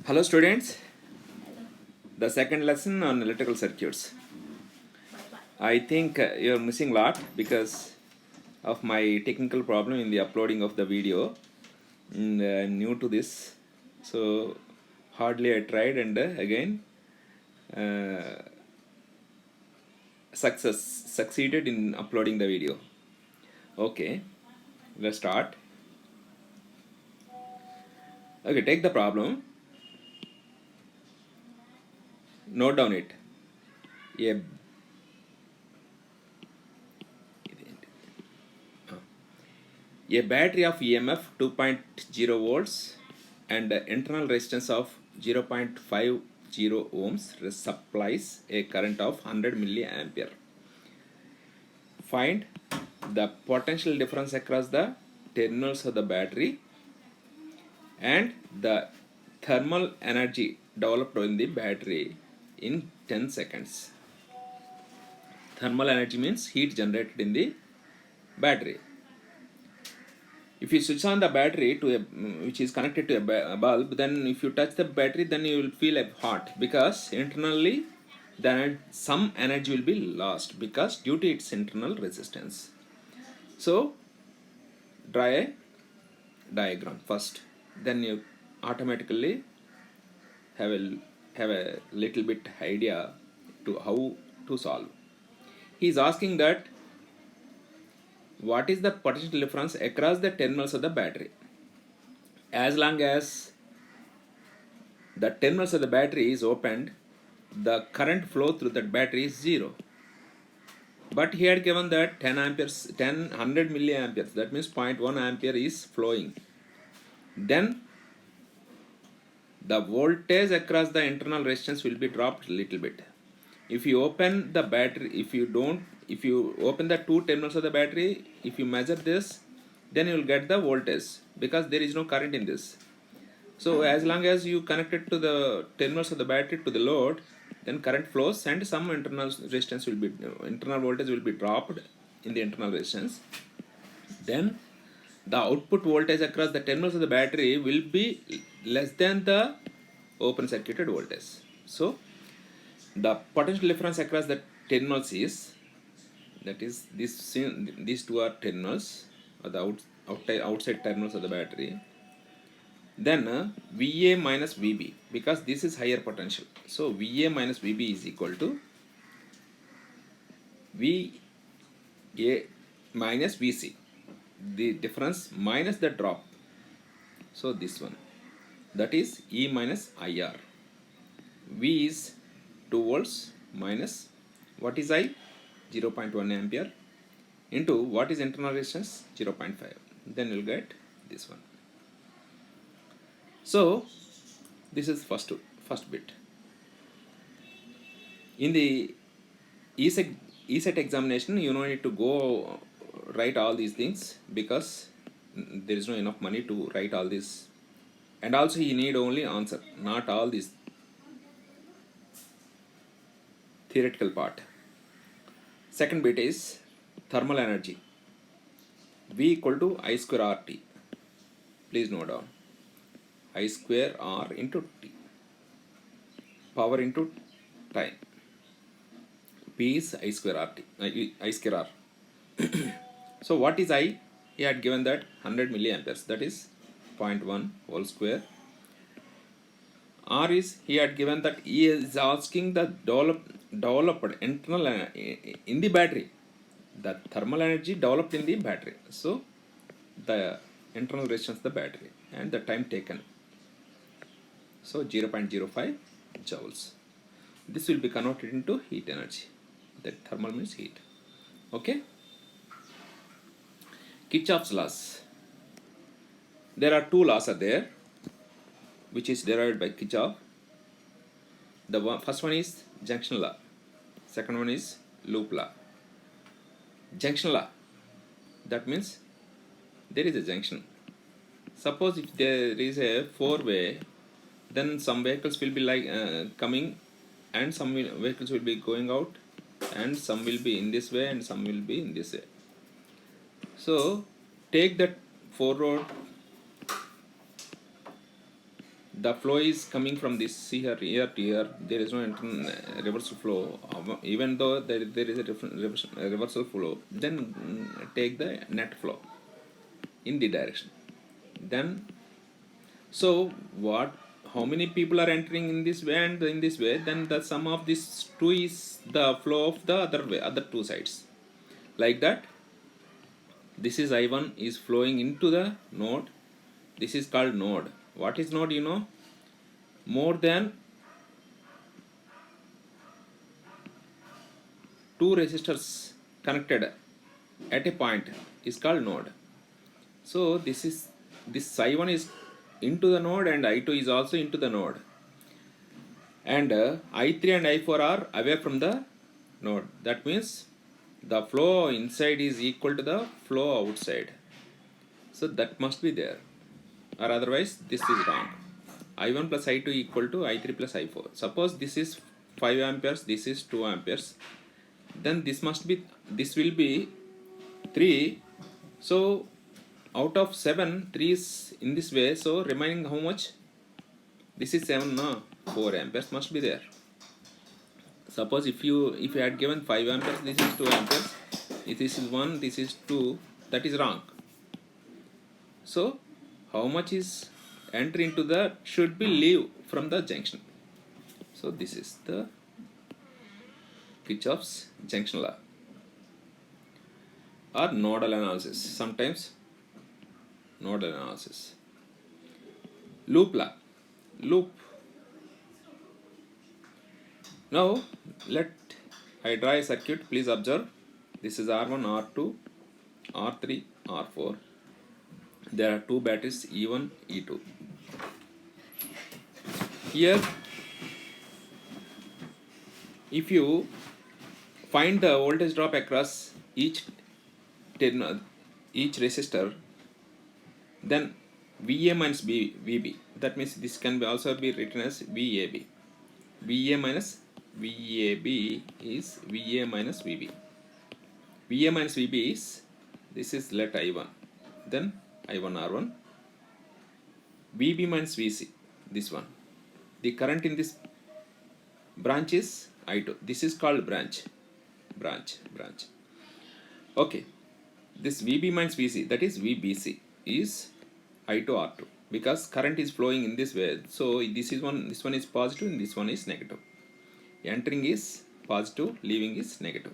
Hello students, the second lesson on electrical circuits. I think you're missing a lot because of my technical problem in the uploading of the video. I'm new to this, so hardly I tried and again uh, succeeded in uploading the video. Okay, let's start. Okay, take the problem, note down it. A A battery of EMF 2.0 volts and internal resistance of 0.50 ohms supplies a current of 100 milliampere. Find the potential difference across the terminals of the battery and the thermal energy developed in the battery in 10 seconds. Thermal energy means heat generated in the battery. If you switch on the battery to a which is connected to a bulb, then if you touch the battery, then you will feel hot because internally then some energy will be lost because due to its internal resistance. So draw a diagram first, then you automatically have a little bit idea to how to solve. He is asking that what is the potential difference across the terminals of the battery. As long as the terminals of the battery is opened, the current flow through that battery is 0. But he had given that 10 amperes, 100 milliamperes, that means 0.1 ampere is flowing. Then the voltage across the internal resistance will be dropped a little bit. If you open the battery, if you open the two terminals of the battery, if you measure this, then you will get the voltage because there is no current in this. So as long as you connect it to the terminals of the battery to the load, then current flows and some internal resistance will be, internal voltage will be dropped in the internal resistance. Then the output voltage across the terminals of the battery will be less than the open circuited voltage. So the potential difference across the terminals is, that is these two are terminals or the outside terminals of the battery. Then VA minus VB, because this is higher potential. So VA minus VB is equal to VA minus VC. The difference minus the drop. So this one. That is E minus IR. V is 2 volts minus what is I? 0.1 ampere into what is internal resistance? 0.5. Then you'll get this one. So this is first bit. In the ESET examination, you don't need to go write all these things because there is no enough money to write all this, and also you need only answer, not all this theoretical part. Second bit is thermal energy. V equal to I square RT. Please note down. I square R into T. Power into time. P is I square RT. I square R. So what is I? He had given that 100 milliamperes. That is 0.1 whole square. R is, he had given that he is asking the developed internal in the battery. The thermal energy developed in the battery. So the internal resistance of the battery and the time taken. So 0.05 joules. This will be converted into heat energy. That thermal means heat. Okay. Kirchhoff's laws. There are two laws are there, which is derived by Kirchhoff. The first one is junction law. Second one is loop law. Junction law. That means there is a junction. Suppose if there is a four-way, then some vehicles will be like coming, and some vehicles will be going out, and some will be in this way, and some will be in this way. So take that four road, the flow is coming from this, see here, here to here, there is no reversal flow. Even though there is a different reversal flow, then take the net flow in the direction. Then so what, how many people are entering in this way and in this way, then the sum of these two is the flow of the other way, other two sides, like that. This is I1 is flowing into the node. This is called node. What is node, you know? More than two resistors connected at a point is called node. So this I1 is into the node and I2 is also into the node, and I3 and I4 are away from the node. That means the flow inside is equal to the flow outside. So that must be there, or otherwise this is wrong. I1 plus I2 equal to I3 plus I4. Suppose this is 5 amperes, this is 2 amperes, then this must be, this will be 3. So out of 7, 3 is in this way, so remaining how much? This is 7, no? 4 amperes must be there. Suppose if you had given 5 amperes, this is 2 amperes, if this is 1, this is 2, that is wrong. So how much is entry into the, should be leave from the junction. So this is the Kirchhoff's junction law or nodal analysis. Sometimes nodal analysis. Loop law. Loop. Now let I draw a circuit. Please observe. This is R1, R2, R3, R4. There are two batteries, E1, E2. Here, if you find the voltage drop across each terminal, each resistor, then VA minus VB. That means this can be also be written as VAB. VA minus VAB is VA minus VB. VA minus VB is, this is let I1, then I1 R1. VB minus VC, this one. The current in this branch is I2. This is called branch. Okay. This VB minus VC, that is VBC, is I2 R2, because current is flowing in this way. So this one is positive and this one is negative. Entering is positive, leaving is negative.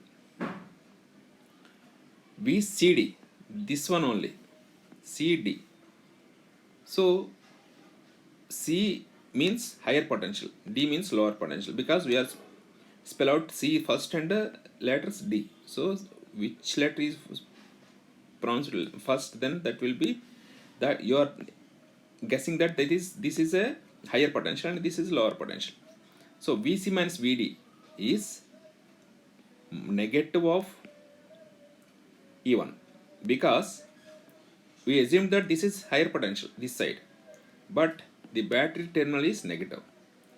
VCD, this one only, CD. So C means higher potential, D means lower potential, because we are spell out C first and letters D. So which letter is pronounced first, then that will be that you are guessing that this is a higher potential and this is lower potential. So VC minus VD is negative of E1, because we assume that this is higher potential, this side, but the battery terminal is negative.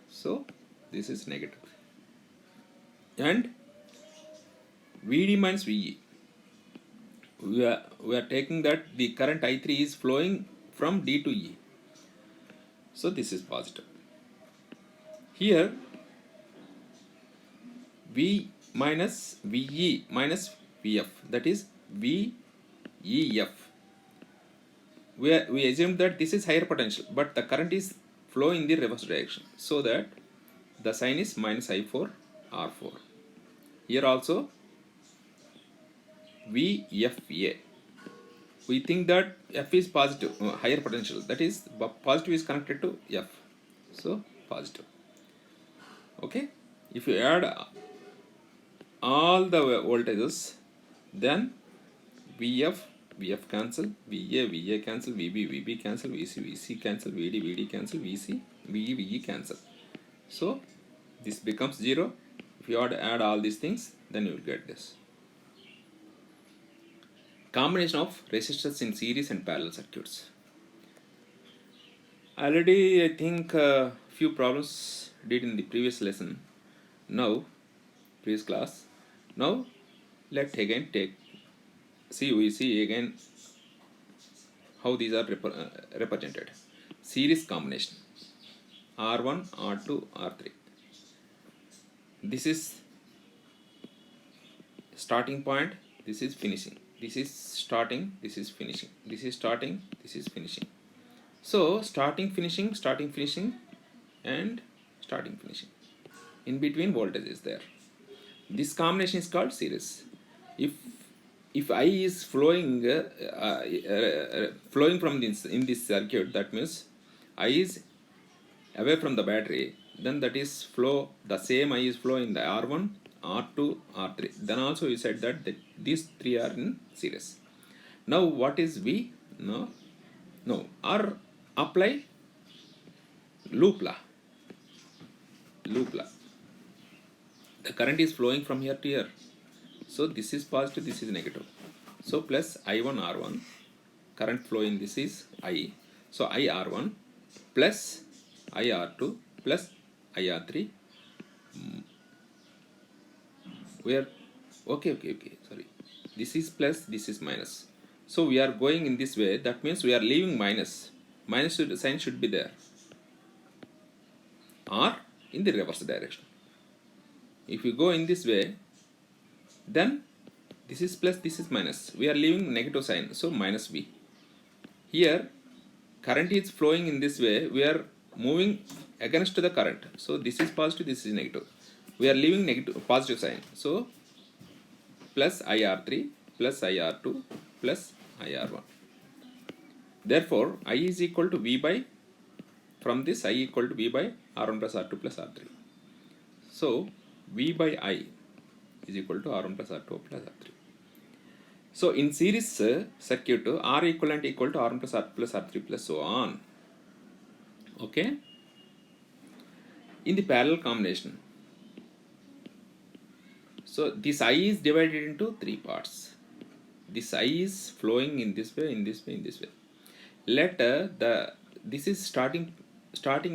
So this is negative. And VD minus VE, we are taking that the current I3 is flowing from D to E. So this is positive. Here V minus VE minus VF, that is VEF. We assume that this is higher potential, but the current is flowing in the reverse direction, so that the sign is minus I4 R4. Here also VFA. We think that F is positive, higher potential, that is positive is connected to F, so positive. Okay, if you add all the voltages, then VF cancel, VA cancel, VB cancel, VC cancel, VD cancel, VE cancel. So this becomes 0. If you add all these things, then you will get this. Combination of resistors in series and parallel circuits. Already I think few problems did in the previous lesson. Now, previous class. Now let's again we see again how these are represented. Series combination. R1, R2, R3. This is starting point, this is finishing, this is starting, this is finishing, this is starting, this is finishing. So starting, finishing, starting, finishing, and starting, finishing. In between voltage is there. This combination is called series. If I is flowing from this in this circuit, that means I is away from the battery, then that is flow, the same I is flow in the R1, R2, R3. Then also we said that these three are in series. Now what is V? No, or apply loop law. The current is flowing from here to here. So this is positive, this is negative. So plus I1 R1, current flowing, this is I. So I R1 plus I R2 plus I R3. We are okay. Sorry, this is plus, this is minus. So we are going in this way. That means we are leaving minus. Minus sign should be there, or in the reverse direction. If you go in this way, then this is plus, this is minus. We are leaving negative sign, so minus V. Here current is flowing in this way. We are moving against the current. So this is positive, this is negative. We are leaving negative, positive sign. So plus IR3 plus IR2 plus IR1. Therefore I is equal to V by, from this I equal to V by R1 plus R2 plus R3. So V by I is equal to R1 plus R2 plus R3. So in series circuit, R equivalent equal to R1 plus R2 plus R3 plus so on. Okay. In the parallel combination, so this I is divided into three parts. This I is flowing in this way, in this way, in this way. Let this is starting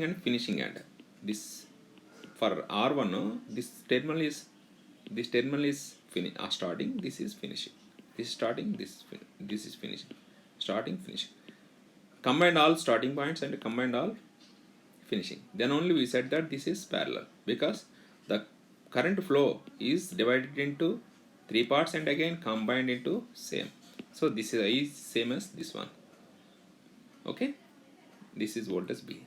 and finishing end. This for R1, this terminal is starting, this is finishing. This is starting, this is finishing. Starting, finishing. Combined all starting points and combined all finishing. Then only we said that this is parallel, because the current flow is divided into three parts and again combined into same. So this is same as this one. Okay. This is voltage B.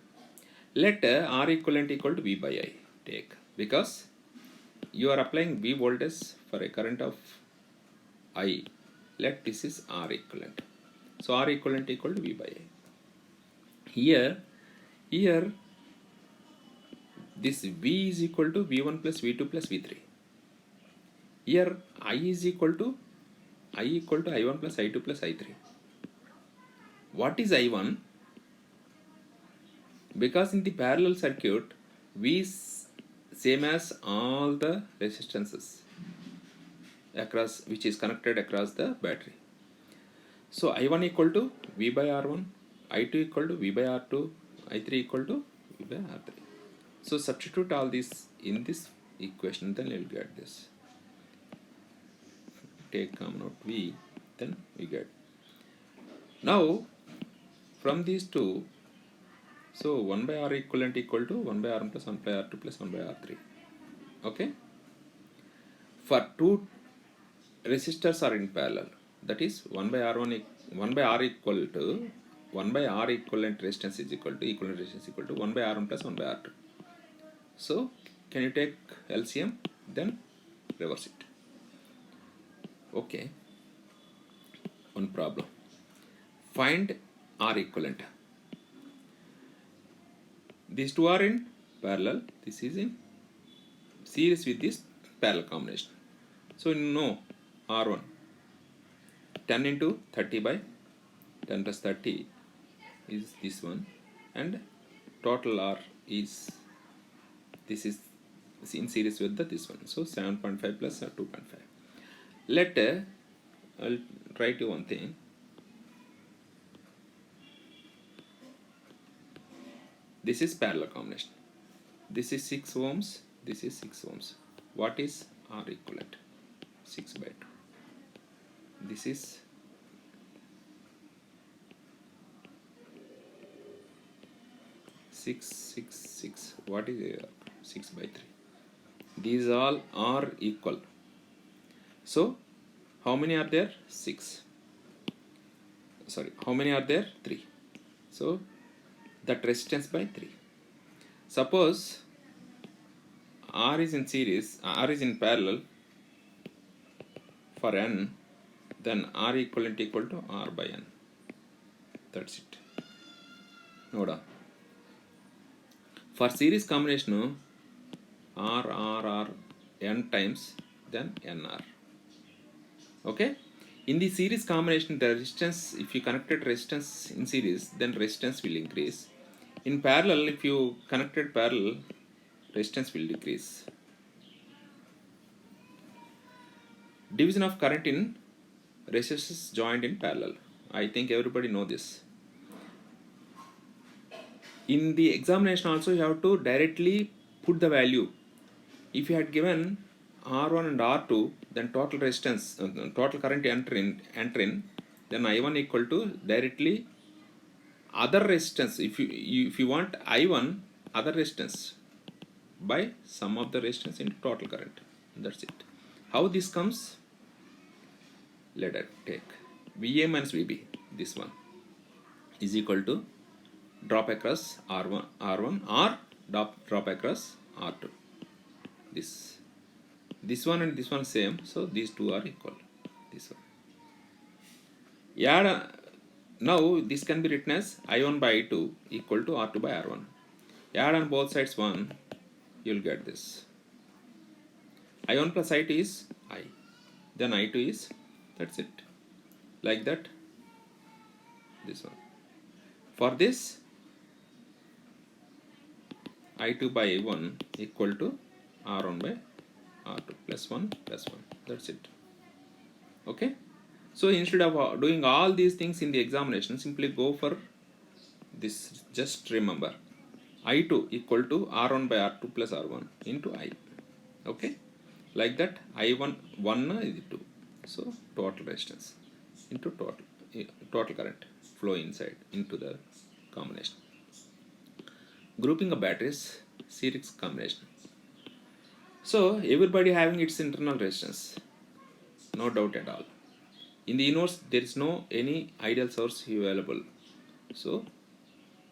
Let R equivalent equal to V by I take, because you are applying V voltage for a current of I. Let this is R equivalent. So R equivalent equal to V by I. Here this V is equal to V1 plus V2 plus V3. Here I is equal to I1 plus I2 plus I3. What is I1? Because in the parallel circuit, V is same as all the resistances across, which is connected across the battery. So I1 equal to V by R1, I2 equal to V by R2, I3 equal to V by R3. So substitute all this in this equation, then you will get this. Take common out V, then we get. Now from these two, so 1 by R equivalent equal to 1 by R1 plus 1 by R2 plus 1 by R3. Okay. For two resistors are in parallel, that is 1 by R1, 1 by R equal to 1 by R equivalent resistance is equal to 1 by R1 plus 1 by R2. So can you take LCM, then reverse it. Okay. One problem. Find R equivalent. These two are in parallel. This is in series with this parallel combination. So you know R1 10 into 30 by 10 plus 30 is this one, and total R is, this is in series with this one. So 7.5 plus 2.5. Let I'll write you one thing. This is parallel combination. This is 6 ohms. This is 6 ohms. What is R equivalent? 6 by 2. This is 6 6, 6, 6. What is 6 by 3? These all are equal. So how many are there? 6. Sorry, how many are there? 3. So that resistance by 3. Suppose R is in series, R is in parallel for n, then R equivalent equal to R by n. That's it. Noda. For series combination, R n times, then nr. Okay? In the series combination, the resistance, if you connected resistance in series, then resistance will increase. In parallel, if you connected parallel, resistance will decrease. Division of current in resistors joined in parallel. I think everybody know this. In the examination also, you have to directly put the value. If you had given R1 and R2, then total resistance, total current enter in, then I1 equal to directly other resistance. If you want I1 other resistance by sum of the resistance into total current. That's it. How this comes? Let us take VA minus VB. This one is equal to drop across R1 or drop across R2. This one and this one same, so these two are equal. This one. Yeah. Now this can be written as I1 by I2 equal to R2 by R1. Add on both sides 1, you'll get this. I1 plus I2 is I. Then I2 is, that's it. Like that, this one. For this, I2 by I1 equal to R1 by R2 plus 1 plus 1. That's it. Okay? So instead of doing all these things in the examination, simply go for this. Just remember, I2 equal to R1 by R2 plus R1 into I. Okay? Like that, I1 1 is 2. So total resistance into total current flow inside into the combination. Grouping of batteries, series combination. So everybody having its internal resistance, no doubt at all. In the inverse, there is no any ideal source available. So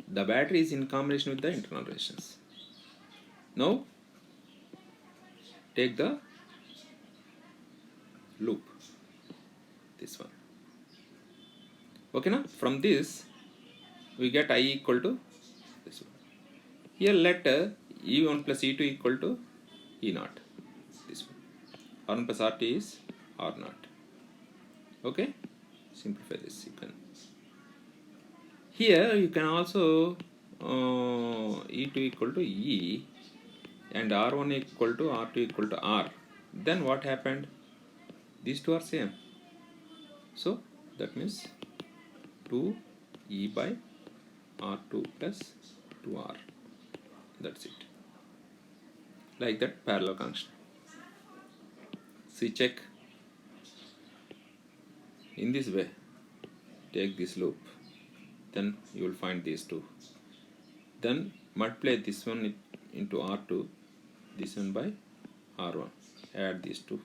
the battery is in combination with the internal resistance. Now take the loop, this one. Okay, now from this we get I equal to this one. Here let E1 plus E2 equal to E0. This one. R1 plus RT is R0. Okay, simplify this. You can. Here you can also E2 equal to E and R1 equal to R2 equal to R. Then what happened? These two are same. So that means 2E by R2 plus 2R. That's it. Like that, parallel connection. See, check. In this way, take this loop. Then you will find these two. Then multiply this one into R2, this one by R1. Add these two.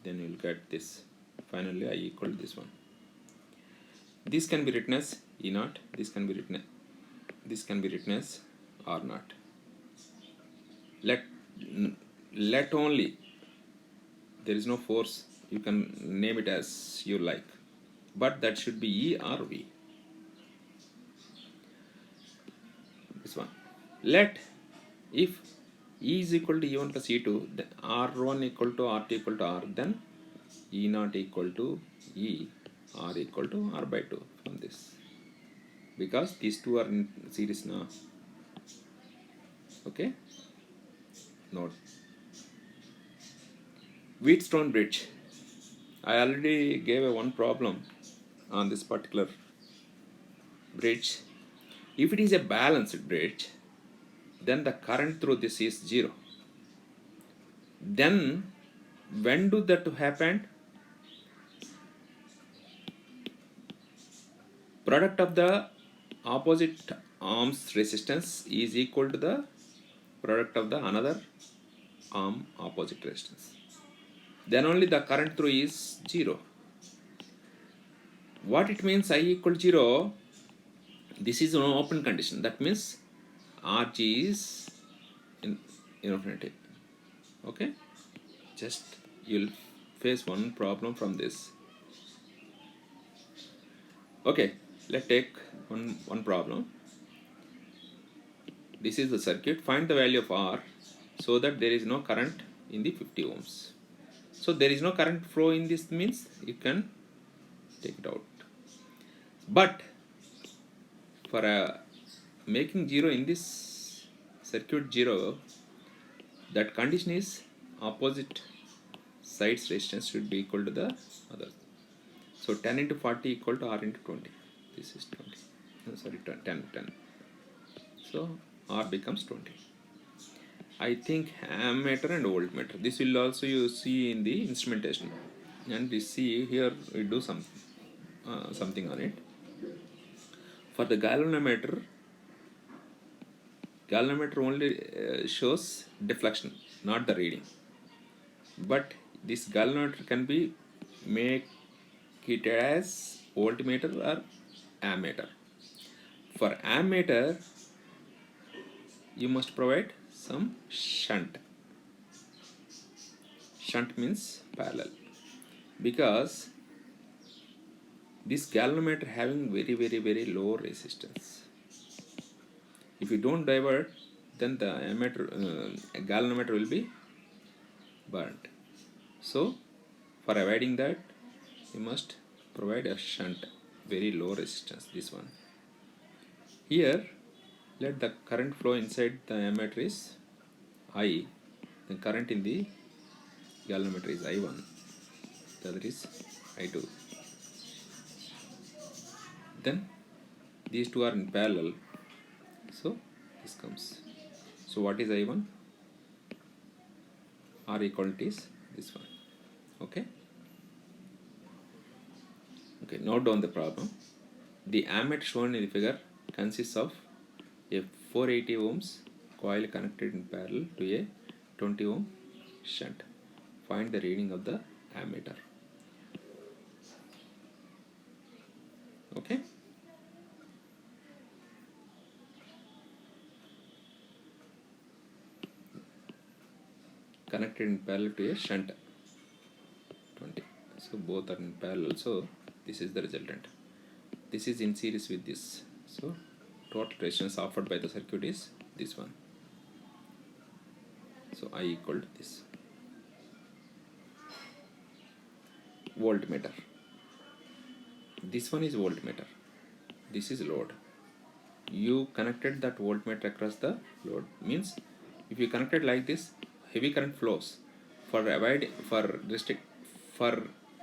Then you will get this. Finally, I equal to this one. This can be written as E0. This can be written as R0. Let only, there is no force, you can name it as you like, but that should be E or V. This one. Let, if E is equal to E1 plus E2, then R1 equal to RT equal to R, then E0 equal to E, R equal to R by 2 from this, because these two are in series now. Okay. Note. Wheatstone bridge. I already gave one problem on this particular bridge. If it is a balanced bridge, then the current through this is 0. Then when do that happen? Product of the opposite arm's resistance is equal to the product of the another arm opposite resistance. Then only the current through is 0. What it means I equal 0? This is an open condition. That means RG is infinity. Okay, just you'll face one problem from this. Okay, let's take one problem. This is the circuit. Find the value of R so that there is no current in the 50 ohms. So there is no current flow in this, means you can take it out. But for making 0 in this circuit 0, that condition is opposite sides resistance should be equal to the other. So 10 into 40 equal to R into 20. This is 20. No, sorry, 10. So R becomes 20. I think ammeter and voltmeter. This will also you see in the instrumentation. And we see here we do something on it. For the galvanometer only shows deflection, not the reading. But this galvanometer can be make it as voltmeter or ammeter. For ammeter, you must provide some shunt. Shunt means parallel, because this galvanometer having very low resistance. If you don't divert, then the ammeter galvanometer will be burnt. So for avoiding that, you must provide a shunt, very low resistance, this one. Here let the current flow inside the ammeter is I, the current in the galvanometer is I1, the other is I2. Then these two are in parallel, so this comes. So what is I1? R equal to is this one. Okay, note down the problem. The ammeter shown in the figure consists of a 480 ohms coil connected in parallel to a 20 ohm shunt. Find the reading of the ammeter. Okay, connected in parallel to a shunt 20. So both are in parallel, so this is the resultant. This is in series with this, so total resistance offered by the circuit is this one. So I equal to this. Voltmeter. This one is voltmeter. This is load. You connected that voltmeter across the load. Means if you connected like this, heavy current flows. For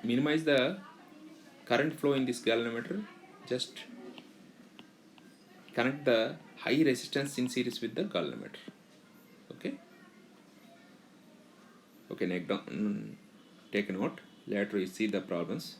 minimize the current flow in this galvanometer, just connect the high resistance in series with the galvanometer. Okay, take a note. Later we see the problems.